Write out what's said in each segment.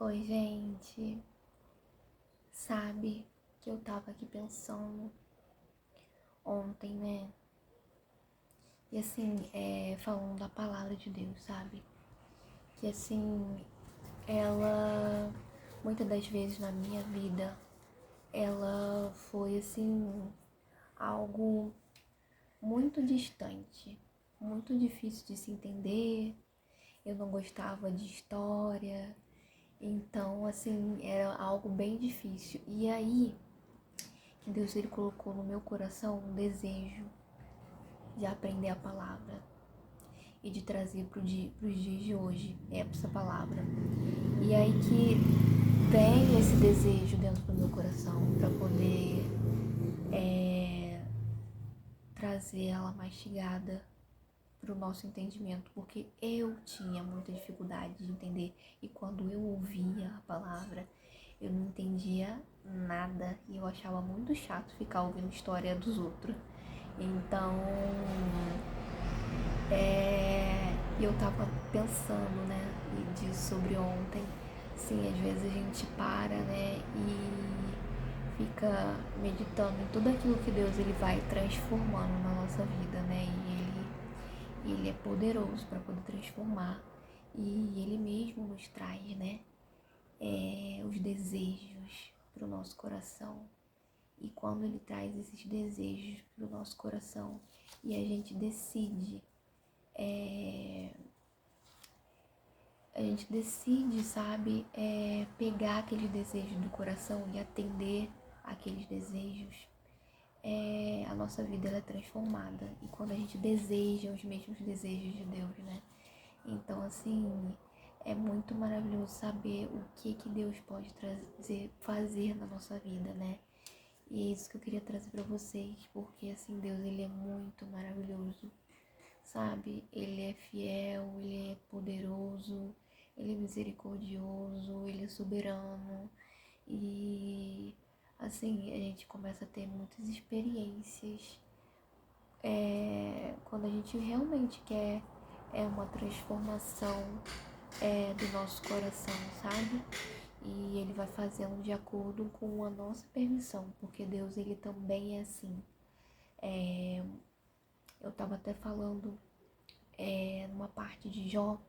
Oi, gente. Sabe que eu tava aqui pensando ontem, né? E assim, falando da palavra de Deus, sabe? Que assim, ela, muitas das vezes na minha vida, ela foi assim, algo muito distante, muito difícil de se entender. Eu não gostava de história, então assim, era algo bem difícil. E aí, Deus ele colocou no meu coração um desejo de aprender a palavra e de trazer para os dias de hoje essa palavra. E aí que vem esse desejo dentro do meu coração para poder trazer ela mastigada para o nosso entendimento, porque eu tinha muita dificuldade de entender e quando eu ouvia a palavra eu não entendia nada e eu achava muito chato ficar ouvindo história dos outros. Então, eu tava pensando, né, sobre ontem, sim, às vezes a gente para, né, e fica meditando em tudo aquilo que Deus ele vai transformando na nossa vida, né, e ele é poderoso para poder transformar e ele mesmo nos traz, né, os desejos para o nosso coração. E quando ele traz esses desejos para o nosso coração e a gente decide, sabe, pegar aqueles desejos do coração e atender aqueles desejos, a nossa vida ela é transformada. E quando a gente deseja os mesmos desejos de Deus, né? Então, assim, é muito maravilhoso saber o que Deus pode fazer na nossa vida, né? E é isso que eu queria trazer pra vocês, porque, assim, Deus, ele é muito maravilhoso, sabe? Ele é fiel, ele é poderoso, ele é misericordioso, ele é soberano. E, assim, a gente começa a ter muitas experiências quando a gente realmente quer uma transformação do nosso coração, sabe? E ele vai fazendo de acordo com a nossa permissão, porque Deus ele também é assim. Eu tava até falando numa parte de Jó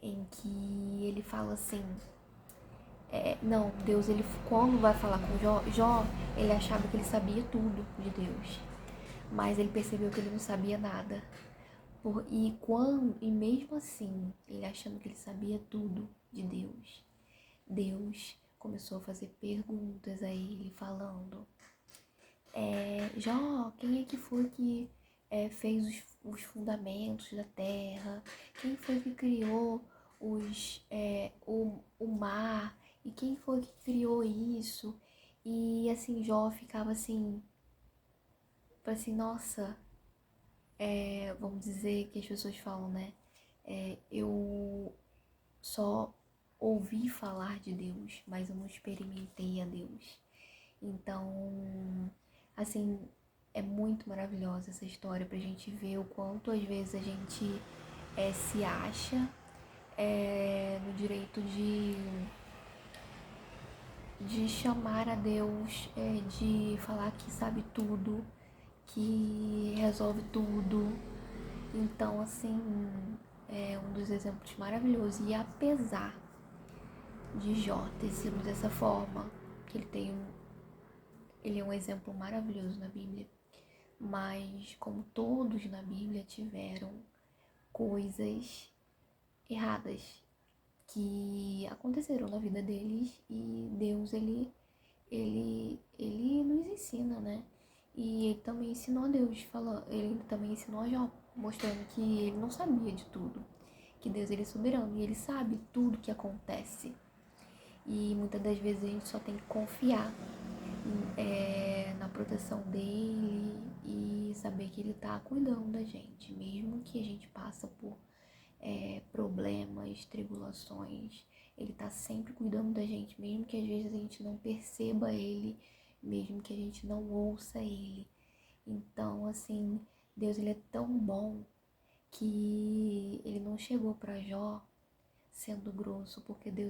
em que ele fala assim, não, Deus ele quando vai falar com Jó, ele achava que ele sabia tudo de Deus, mas ele percebeu que ele não sabia nada. E mesmo assim, ele achando que ele sabia tudo de Deus, Deus começou a fazer perguntas a ele, falando: Jó, quem é que foi que fez os fundamentos da terra? Quem foi que criou o mar? E quem foi que criou isso? E assim, Jó ficava assim, nossa, vamos dizer que as pessoas falam, né? Eu só ouvi falar de Deus, mas eu não experimentei a Deus. Então, assim, é muito maravilhosa essa história pra gente ver o quanto às vezes a gente se acha no direito de chamar a Deus, de falar que sabe tudo, que resolve tudo. Então, assim, é um dos exemplos maravilhosos. E apesar de Jó ter sido dessa forma, que ele é um exemplo maravilhoso na Bíblia, mas como todos na Bíblia tiveram coisas erradas que aconteceram na vida deles e Deus ele nos ensina, né? E ele também ensinou a Deus, ele também ensinou a Jó, mostrando que ele não sabia de tudo, que Deus ele é soberano e ele sabe tudo que acontece. E muitas das vezes a gente só tem que confiar na proteção dele e saber que ele tá cuidando da gente, mesmo que a gente passa por problemas, tribulações, ele tá sempre cuidando da gente, mesmo que às vezes a gente não perceba ele, mesmo que a gente não ouça ele. Então, assim, Deus ele é tão bom que ele não chegou para Jó sendo grosso, porque Deus